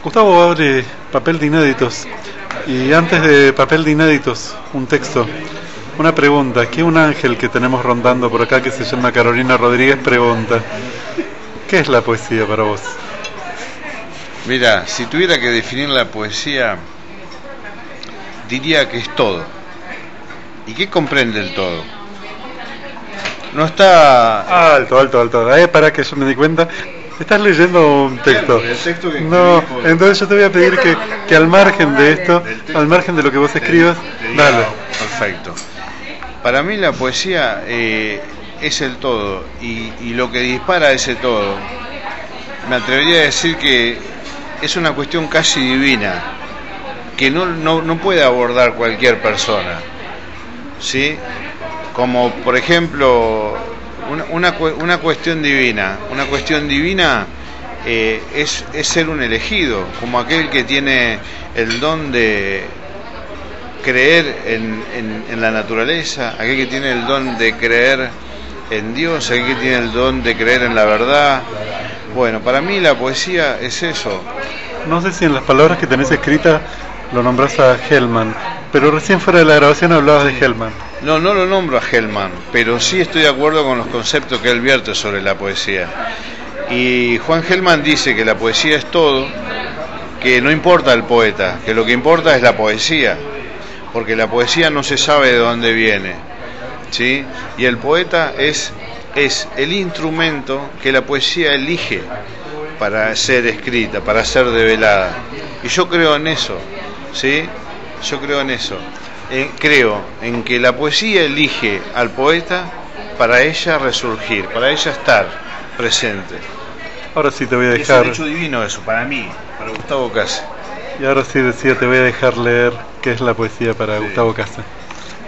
Gustavo abre papel de inéditos y antes de papel de inéditos, un texto, una pregunta, que un ángel que tenemos rondando por acá que se llama Carolina Rodríguez pregunta: ¿qué es la poesía para vos? Mira, si tuviera que definir la poesía, diría que es todo. ¿Y qué comprende el todo? No está... Alto. Para que yo me di cuenta. Estás leyendo un texto. El texto que no, entonces yo te voy a pedir que al margen de esto, al margen de lo que vos escribas, dale. Perfecto. Para mí la poesía es el todo y lo que dispara ese todo. Me atrevería a decir que es una cuestión casi divina que no puede abordar cualquier persona, ¿sí? Como por ejemplo una cuestión divina. Una cuestión divina es ser un elegido, como aquel que tiene el don de creer en la naturaleza, aquel que tiene el don de creer en Dios, aquel que tiene el don de creer en la verdad. Bueno, para mí la poesía es eso. No sé si en las palabras que tenés escritas lo nombrás a Hellman, pero recién fuera de la grabación hablabas de Hellman. No lo nombro a Hellman, pero sí estoy de acuerdo con los conceptos que él vierte sobre la poesía. Y Juan Hellman dice que la poesía es todo, que no importa el poeta, que lo que importa es la poesía, porque la poesía no se sabe de dónde viene, ¿sí? Y el poeta es el instrumento que la poesía elige para ser escrita, para ser develada. Y yo creo en eso, ¿sí? Yo creo en eso. Creo en que la poesía elige al poeta para ella resurgir, para ella estar presente. Ahora sí te voy a dejar. Es un hecho divino eso, para mí, para Gustavo Case. Y ahora sí decía, te voy a dejar leer qué es la poesía para Gustavo Case.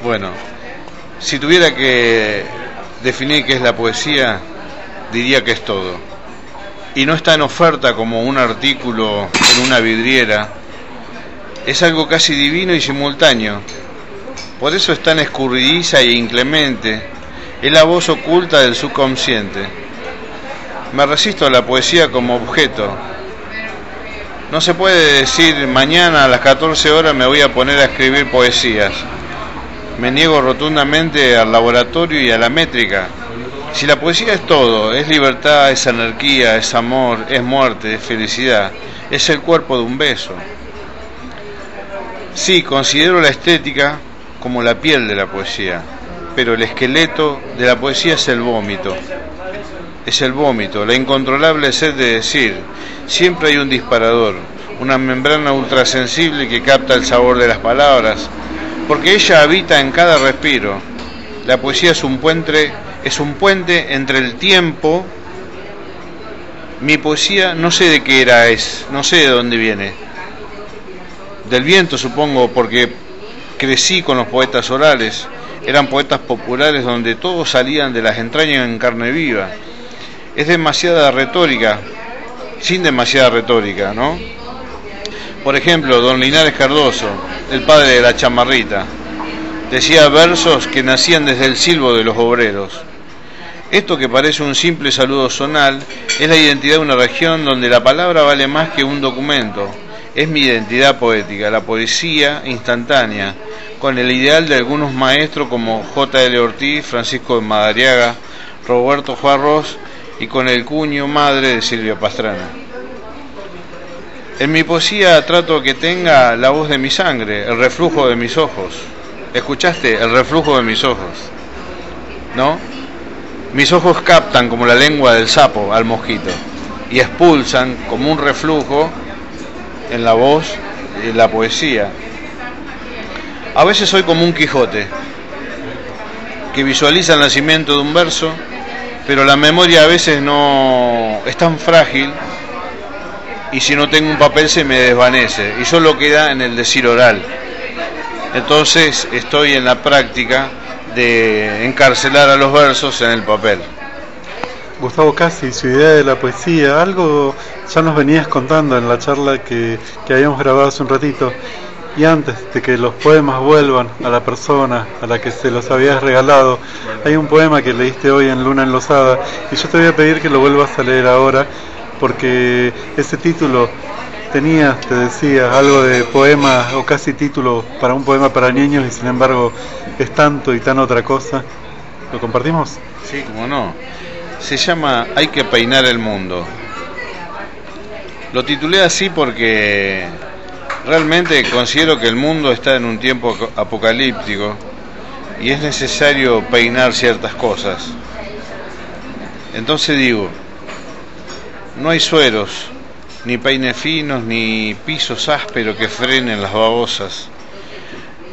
Bueno, si tuviera que definir qué es la poesía, diría que es todo. Y no está en oferta como un artículo en una vidriera. Es algo casi divino y simultáneo. Por eso es tan escurridiza e inclemente. Es la voz oculta del subconsciente. Me resisto a la poesía como objeto. No se puede decir mañana a las 14 horas me voy a poner a escribir poesías. Me niego rotundamente al laboratorio y a la métrica. Si la poesía es todo, es libertad, es anarquía, es amor, es muerte, es felicidad, es el cuerpo de un beso. Sí, considero la estética como la piel de la poesía, pero el esqueleto de la poesía es el vómito. Es el vómito, la incontrolable sed de decir. Siempre hay un disparador, una membrana ultrasensible que capta el sabor de las palabras, porque ella habita en cada respiro. La poesía es un puente entre el tiempo. Mi poesía no sé de qué era no sé de dónde viene. Del viento, supongo, porque crecí con los poetas orales. Eran poetas populares donde todos salían de las entrañas en carne viva. Es demasiada retórica, sin demasiada retórica, ¿no? Por ejemplo, don Linares Cardoso, el padre de la chamarrita, decía versos que nacían desde el silbo de los obreros. Esto que parece un simple saludo zonal es la identidad de una región donde la palabra vale más que un documento. Es mi identidad poética, la poesía instantánea, con el ideal de algunos maestros como J.L. Ortiz, Francisco de Madariaga, Roberto Juarros y con el cuño madre de Silvia Pastrana. En mi poesía trato que tenga la voz de mi sangre, el reflujo de mis ojos. ¿Escuchaste? El reflujo de mis ojos, ¿no? Mis ojos captan como la lengua del sapo al mosquito y expulsan como un reflujo en la voz y la poesía. A veces soy como un Quijote que visualiza el nacimiento de un verso, pero la memoria a veces no es tan frágil y si no tengo un papel se me desvanece y solo queda en el decir oral. Entonces estoy en la práctica de encarcelar a los versos en el papel. Gustavo Case, su idea de la poesía, algo ya nos venías contando en la charla que habíamos grabado hace un ratito, y antes de que los poemas vuelvan a la persona a la que se los habías regalado, hay un poema que leíste hoy en Luna Enlosada, y yo te voy a pedir que lo vuelvas a leer ahora, porque ese título tenías, te decía, algo de poema o casi título para un poema para niños y sin embargo es tanto y tan otra cosa. ¿Lo compartimos? Sí, cómo no. Se llama Hay que peinar el mundo. Lo titulé así porque realmente considero que el mundo está en un tiempo apocalíptico y es necesario peinar ciertas cosas. Entonces digo, no hay sueros, ni peines finos, ni pisos ásperos que frenen las babosas,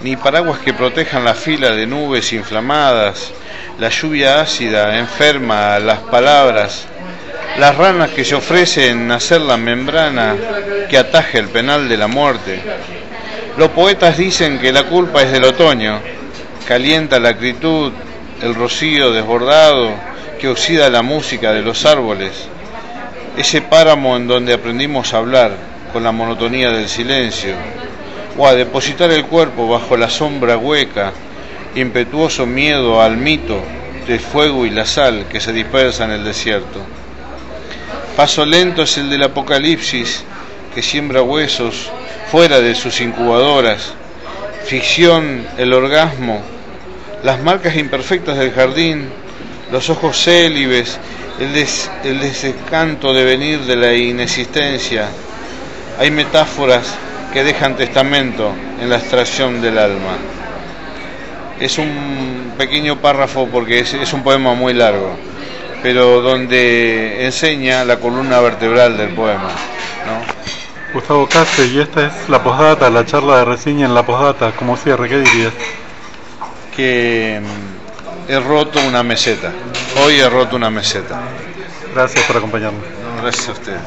ni paraguas que protejan la fila de nubes inflamadas, la lluvia ácida enferma las palabras, las ranas que se ofrecen hacer la membrana que ataje el penal de la muerte. Los poetas dicen que la culpa es del otoño, calienta la acritud, el rocío desbordado que oxida la música de los árboles, ese páramo en donde aprendimos a hablar con la monotonía del silencio, o a depositar el cuerpo bajo la sombra hueca, impetuoso miedo al mito del fuego y la sal que se dispersa en el desierto. Paso lento es el del apocalipsis que siembra huesos fuera de sus incubadoras, ficción el orgasmo, las marcas imperfectas del jardín, los ojos célibes, el desencanto de venir de la inexistencia. Hay metáforas que dejan testamento en la extracción del alma. Es un pequeño párrafo porque es un poema muy largo, pero donde enseña la columna vertebral del poema, ¿no? Gustavo Case, y esta es la postdata, la charla de reseña en la postdata, como cierre, ¿qué dirías? Que he roto una meseta. Hoy he roto una meseta. Gracias por acompañarnos. Gracias a ustedes.